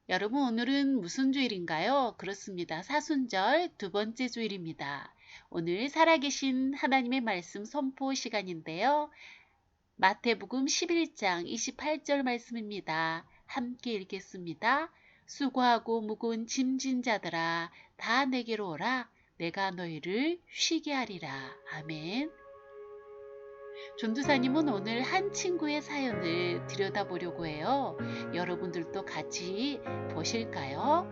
여러분, 오늘은 무슨 주일인가요? 그렇습니다. 사순절 두 번째 주일입니다. 오늘 살아계신 하나님의 말씀 선포 시간인데요. 마태복음 11장 28절 말씀입니다. 함께 읽겠습니다. 수고하고 무거운 짐진 자들아, 다 내게로 오라. 내가 너희를 쉬게 하리라. 아멘. 전도사님은 오늘 한 친구의 사연을 들여다보려고 해요. 여러분들도 같이 보실까요?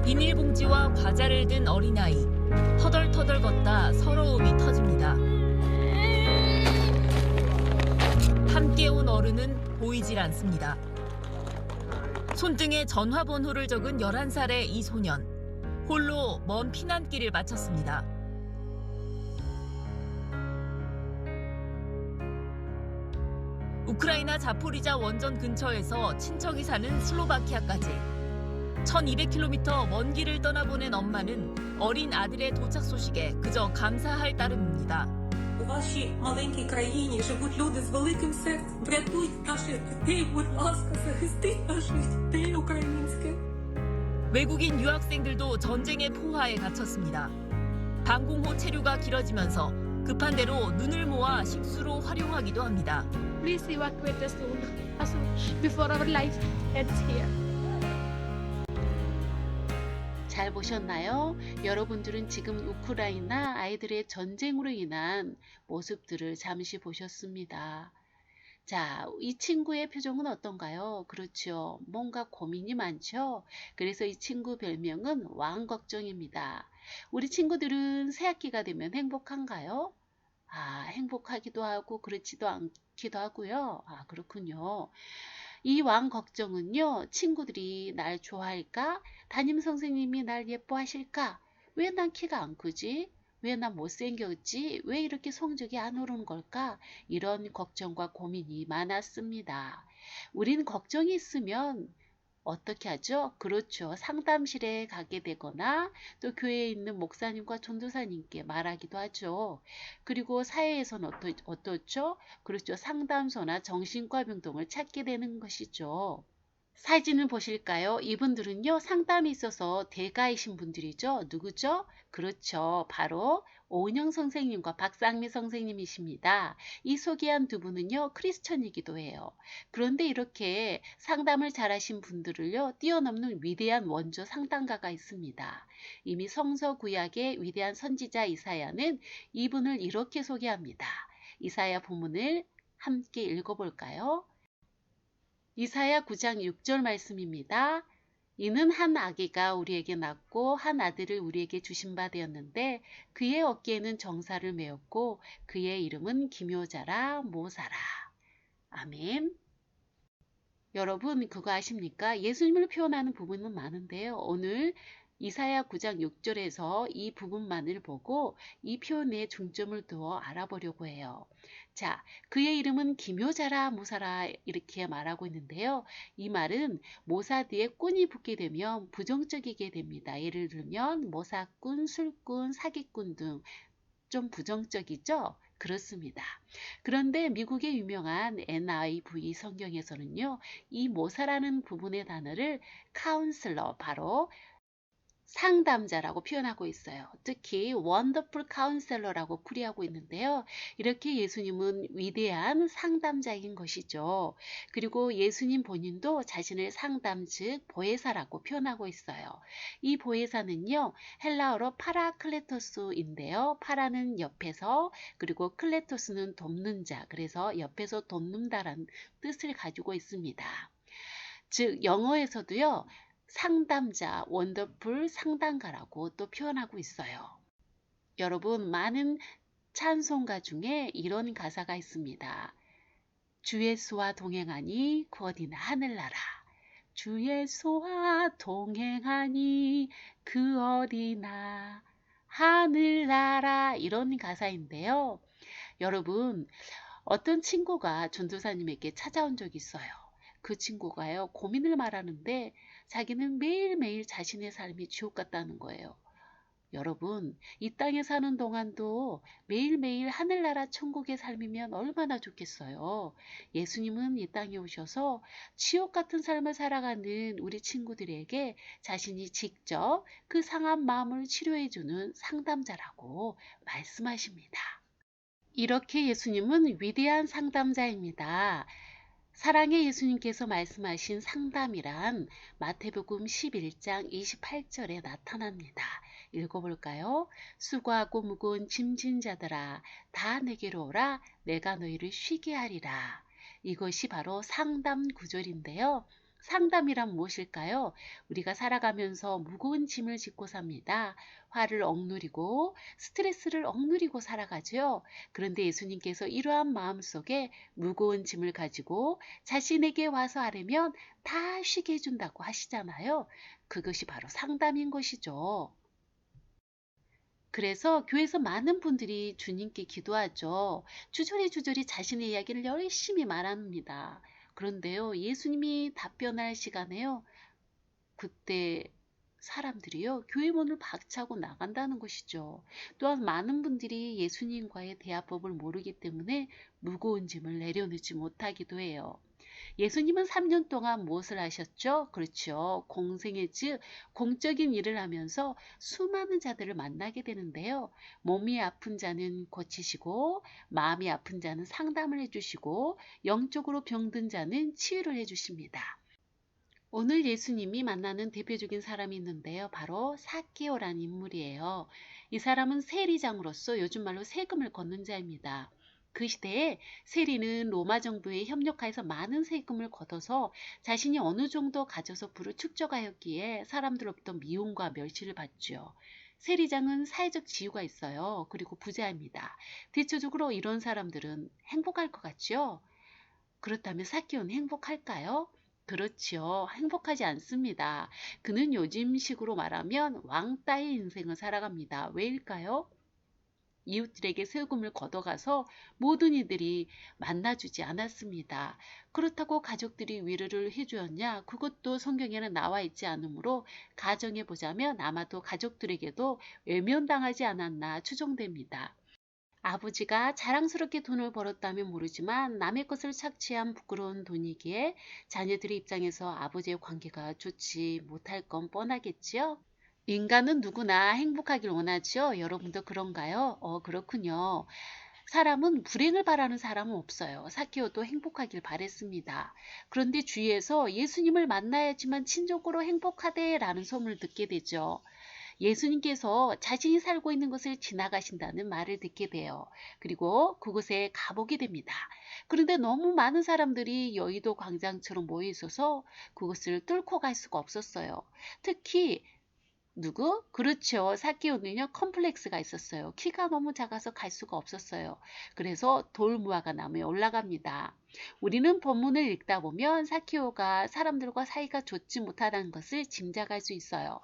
비닐봉지와 과자를 든 어린아이. 터덜터덜 걷다 서러움이 터집니다. 함께 온 어른은 보이질 않습니다. 손등에 전화번호를 적은 11살의 이 소년. 홀로 먼 피난길을 마쳤습니다. 우크라이나 자포리자 원전 근처에서 친척이 사는 슬로바키아까지 1200km 먼 길을 떠나보낸 엄마는 어린 아들의 도착 소식에 그저 감사할 따름입니다. У вашій маленькій країні живуть люди з великим серцем. Врятуйте наших дітей, будь ласка, захистіть наших дітей українських. 외국인 유학생들도 전쟁의 포화에 갇혔습니다. 방공호 체류가 길어지면서 급한 대로 눈을 모아 식수로 활용하기도 합니다. Please evacuate us soon, before our life ends here. 잘 보셨나요? 여러분들은 지금 우크라이나 아이들의 전쟁으로 인한 모습들을 잠시 보셨습니다. 자, 이 친구의 표정은 어떤가요? 그렇죠. 뭔가 고민이 많죠? 그래서 이 친구 별명은 왕걱정입니다. 우리 친구들은 새학기가 되면 행복한가요? 행복하기도 하고 그렇지도 않기도 하고요. 그렇군요. 이 왕 걱정은요, 친구들이 날 좋아할까? 담임 선생님이 날 예뻐하실까? 왜 난 키가 안 크지? 왜 난 못생겼지? 왜 이렇게 성적이 안 오르는 걸까? 이런 걱정과 고민이 많았습니다. 우린 걱정이 있으면 어떻게 하죠? 그렇죠. 상담실에 가게 되거나 또 교회에 있는 목사님과 전도사님께 말하기도 하죠. 그리고 사회에서는 어떻죠? 그렇죠. 상담소나 정신과 병동을 찾게 되는 것이죠. 사진을 보실까요? 이분들은요, 상담이 있어서 대가이신 분들이죠. 누구죠? 그렇죠. 바로 오은영 선생님과 박상미 선생님이십니다. 이 소개한 두 분은요, 크리스천이기도 해요. 그런데 이렇게 상담을 잘하신 분들을요, 뛰어넘는 위대한 원조 상담가가 있습니다. 이미 성서구약의 위대한 선지자 이사야는 이분을 이렇게 소개합니다. 이사야 본문을 함께 읽어볼까요? 이사야 9장 6절 말씀입니다. 이는 한 아기가 우리에게 낳고 한 아들을 우리에게 주신 바 되었는데 그의 어깨에는 정사를 메었고 그의 이름은 기묘자라 모사라. 아멘. 여러분 그거 아십니까? 예수님을 표현하는 부분은 많은데요. 오늘 이사야 9장 6절에서 이 부분만을 보고 이 표현에 중점을 두어 알아보려고 해요. 자, 그의 이름은 기묘자라 모사라 이렇게 말하고 있는데요. 이 말은 모사 뒤에 꾼이 붙게 되면 부정적이게 됩니다. 예를 들면 모사꾼, 술꾼, 사기꾼 등 좀 부정적이죠? 그렇습니다. 그런데 미국의 유명한 NIV 성경에서는요, 이 모사라는 부분의 단어를 카운슬러, 바로 상담자라고 표현하고 있어요. 특히 원더풀 카운셀러라고 풀이하고 있는데요. 이렇게 예수님은 위대한 상담자인 것이죠. 그리고 예수님 본인도 자신을 상담 즉 보혜사라고 표현하고 있어요. 이 보혜사는요. 헬라어로 파라클레토스인데요. 파라는 옆에서 그리고 클레토스는 돕는 자, 그래서 옆에서 돕는다라는 뜻을 가지고 있습니다. 즉 영어에서도요. 상담자, 원더풀 상담가라고 또 표현하고 있어요. 여러분, 많은 찬송가 중에 이런 가사가 있습니다. 주 예수와 동행하니 곧 이나 하늘나라. 주 예수와 동행하니 그 어디나 하늘나라 이런 가사인데요. 여러분 어떤 친구가 전도사님에게 찾아온 적이 있어요. 그 친구가요 고민을 말하는데 자기는 매일매일 자신의 삶이 지옥 같다는 거예요. 여러분, 이 땅에 사는 동안도 매일매일 하늘나라 천국의 삶이면 얼마나 좋겠어요. 예수님은 이 땅에 오셔서 지옥 같은 삶을 살아가는 우리 친구들에게 자신이 직접 그 상한 마음을 치료해주는 상담자라고 말씀하십니다. 이렇게 예수님은 위대한 상담자입니다. 사랑의 예수님께서 말씀하신 상담이란 마태복음 11장 28절에 나타납니다. 읽어볼까요? 수고하고 무거운 짐진 자들아 다 내게로 오라 내가 너희를 쉬게 하리라. 이것이 바로 상담 구절인데요. 상담이란 무엇일까요? 우리가 살아가면서 무거운 짐을 짓고 삽니다. 화를 억누리고 스트레스를 억누리고 살아가죠. 그런데 예수님께서 이러한 마음속에 무거운 짐을 가지고 자신에게 와서 아뢰면 다 쉬게 해준다고 하시잖아요. 그것이 바로 상담인 것이죠. 그래서 교회에서 많은 분들이 주님께 기도하죠. 주저리 자신의 이야기를 열심히 말합니다. 그런데요, 예수님이 답변할 시간에요, 그때 사람들이요, 교회 문을 박차고 나간다는 것이죠. 또한 많은 분들이 예수님과의 대화법을 모르기 때문에 무거운 짐을 내려놓지 못하기도 해요. 예수님은 3년 동안 무엇을 하셨죠? 그렇죠. 공생애 즉 공적인 일을 하면서 수많은 자들을 만나게 되는데요. 몸이 아픈 자는 고치시고 마음이 아픈 자는 상담을 해주시고 영적으로 병든 자는 치유를 해주십니다. 오늘 예수님이 만나는 대표적인 사람이 있는데요. 바로 삭개오라는 인물이에요. 이 사람은 세리장으로서 요즘 말로 세금을 걷는 자입니다. 그 시대에 세리는 로마 정부에 협력하여서 많은 세금을 걷어서 자신이 어느 정도 가져서 부를 축적하였기에 사람들로부터 미움과 멸시를 받죠. 세리장은 사회적 지위가 있어요. 그리고 부자입니다. 대체적으로 이런 사람들은 행복할 것 같죠? 그렇다면 삭개오는 행복할까요? 그렇지요. 행복하지 않습니다. 그는 요즘식으로 말하면 왕따의 인생을 살아갑니다. 왜일까요? 이웃들에게 세금을 걷어가서 모든 이들이 만나주지 않았습니다. 그렇다고 가족들이 위로를 해주었냐? 그것도 성경에는 나와 있지 않으므로 가정해 보자면 아마도 가족들에게도 외면당하지 않았나 추정됩니다. 아버지가 자랑스럽게 돈을 벌었다면 모르지만 남의 것을 착취한 부끄러운 돈이기에 자녀들의 입장에서 아버지의 관계가 좋지 못할 건 뻔하겠지요. 인간은 누구나 행복하길 원하죠. 여러분도 그런가요? 그렇군요. 사람은 불행을 바라는 사람은 없어요. 삭개오도 행복하길 바랬습니다. 그런데 주위에서 예수님을 만나야지만 진정으로 행복하대라는 소문을 듣게 되죠. 예수님께서 자신이 살고 있는 것을 지나가신다는 말을 듣게 돼요. 그리고 그곳에 가보게 됩니다. 그런데 너무 많은 사람들이 여의도 광장처럼 모여 있어서 그곳을 뚫고 갈 수가 없었어요. 특히 누구? 그렇죠. 삭개오는요 컴플렉스가 있었어요. 키가 너무 작아서 갈 수가 없었어요. 그래서 돌무화과 나무에 올라갑니다. 우리는 본문을 읽다 보면 삭개오가 사람들과 사이가 좋지 못하다는 것을 짐작할 수 있어요.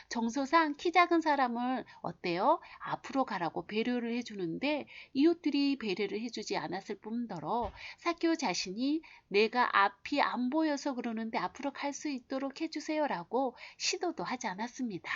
정서상 키 작은 사람을 어때요? 앞으로 가라고 배려를 해주는데 이웃들이 배려를 해주지 않았을 뿐더러 삭개오 자신이 내가 앞이 안 보여서 그러는데 앞으로 갈 수 있도록 해주세요라고 시도도 하지 않았습니다.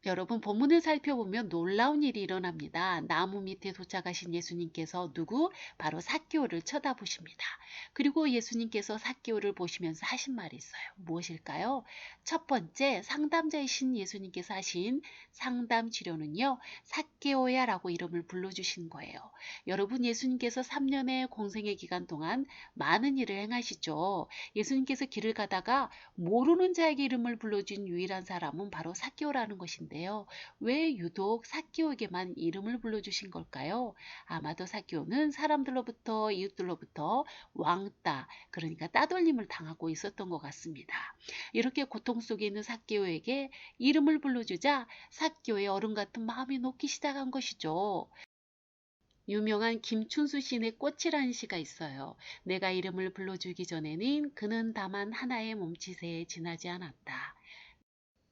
여러분 본문을 살펴보면 놀라운 일이 일어납니다. 나무 밑에 도착하신 예수님께서 누구? 바로 삭개오를 쳐다보십니다. 그리고 예수님께서 삭개오를 보시면서 하신 말이 있어요. 무엇일까요? 첫 번째 상담자이신 예수님께서 하신 상담 치료는요. 삭개오야 라고 이름을 불러주신 거예요. 여러분 예수님께서 3년의 공생의 기간 동안 많은 일을 행하시죠. 예수님께서 길을 가다가 모르는 자에게 이름을 불러준 유일한 사람은 바로 삭개오라는 것인데 왜 유독 삭개오에게만 이름을 불러주신 걸까요? 아마도 삭개오는 사람들로부터 이웃들로부터 왕따 그러니까 따돌림을 당하고 있었던 것 같습니다. 이렇게 고통 속에 있는 삭개오에게 이름을 불러주자 삭개오의 얼음 같은 마음이 녹기 시작한 것이죠. 유명한 김춘수 시인의 꽃이라는 시가 있어요. 내가 이름을 불러주기 전에는 그는 다만 하나의 몸짓에 지나지 않았다.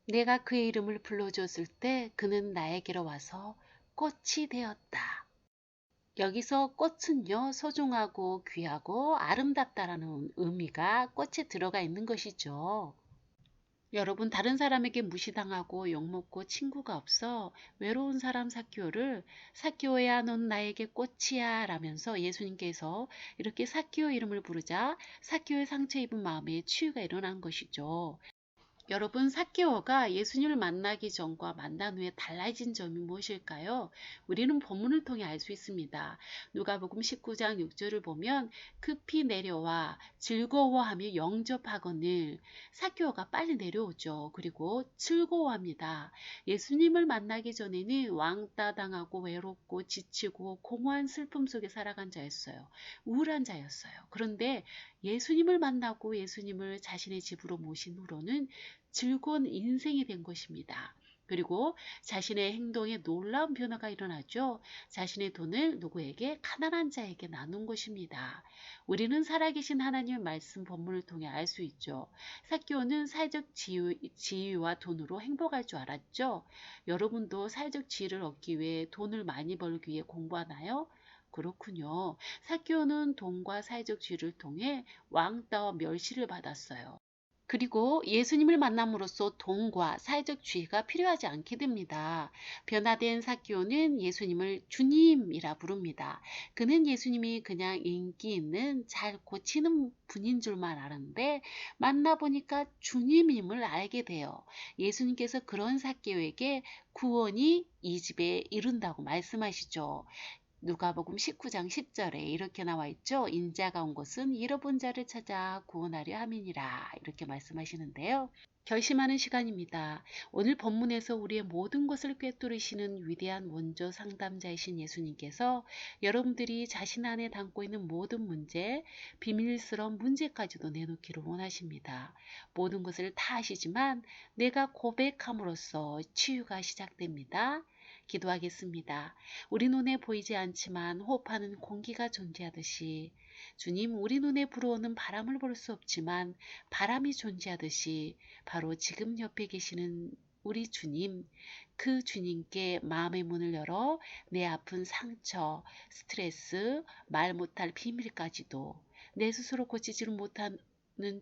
내가 그의 이름을 불러줬을 때 그는 나에게로 와서 꽃이 되었다. 여기서 꽃은요, 소중하고 귀하고 아름답다라는 의미가 꽃에 들어가 있는 것이죠. 여러분, 다른 사람에게 무시당하고 욕먹고 친구가 없어 외로운 사람 삭개오를 삭개오야 넌 나에게 꽃이야 라면서 예수님께서 이렇게 삭개오 이름을 부르자 삭개오의 상처 입은 마음에 치유가 일어난 것이죠. 여러분, 삭개오가 예수님을 만나기 전과 만난 후에 달라진 점이 무엇일까요? 우리는 본문을 통해 알 수 있습니다. 누가복음 19장 6절을 보면 급히 내려와 즐거워하며 영접하거늘 삭개오가 빨리 내려오죠. 그리고 즐거워합니다. 예수님을 만나기 전에는 왕따 당하고 외롭고 지치고 공허한 슬픔 속에 살아간 자였어요. 우울한 자였어요. 그런데 예수님을 만나고 예수님을 자신의 집으로 모신 후로는 즐거운 인생이 된 것입니다. 그리고 자신의 행동에 놀라운 변화가 일어나죠. 자신의 돈을 누구에게? 가난한 자에게 나눈 것입니다. 우리는 살아계신 하나님의 말씀 본문을 통해 알 수 있죠. 삭개오는 사회적 지위와 돈으로 행복할 줄 알았죠. 여러분도 사회적 지위를 얻기 위해 돈을 많이 벌기 위해 공부하나요? 그렇군요. 삭개오는 돈과 사회적 지위를 통해 왕따와 멸시를 받았어요. 그리고 예수님을 만남으로써 돈과 사회적 지위가 필요하지 않게 됩니다. 변화된 삭개오는 예수님을 주님이라 부릅니다. 그는 예수님이 그냥 인기 있는 잘 고치는 분인 줄만 알았는데 만나보니까 주님임을 알게 돼요. 예수님께서 그런 삭개오에게 구원이 이 집에 이룬다고 말씀하시죠. 누가복음 19장 10절에 이렇게 나와 있죠. 인자가 온 것은 잃어본 자를 찾아 구원하려 함이니라. 이렇게 말씀하시는데요. 결심하는 시간입니다. 오늘 본문에서 우리의 모든 것을 꿰뚫으시는 위대한 원조 상담자이신 예수님께서 여러분들이 자신 안에 담고 있는 모든 문제, 비밀스러운 문제까지도 내놓기를 원하십니다. 모든 것을 다 아시지만 내가 고백함으로써 치유가 시작됩니다. 기도하겠습니다. 우리 눈에 보이지 않지만 호흡하는 공기가 존재하듯이 주님, 우리 눈에 불어오는 바람을 볼 수 없지만 바람이 존재하듯이 바로 지금 옆에 계시는 우리 주님, 그 주님께 마음의 문을 열어 내 아픈 상처, 스트레스, 말 못할 비밀까지도 내 스스로 고치지를 못하는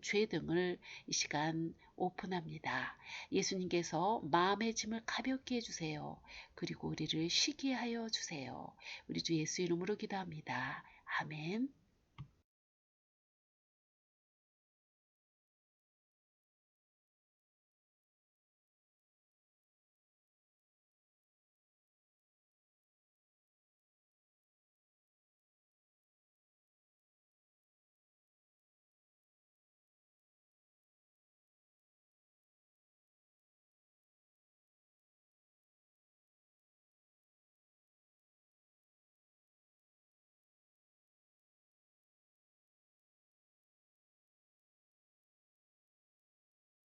죄 등을 이 시간 오픈합니다. 예수님께서 마음의 짐을 가볍게 해주세요. 그리고 우리를 쉬게 하여 주세요. 우리 주 예수 이름으로 기도합니다. 아멘.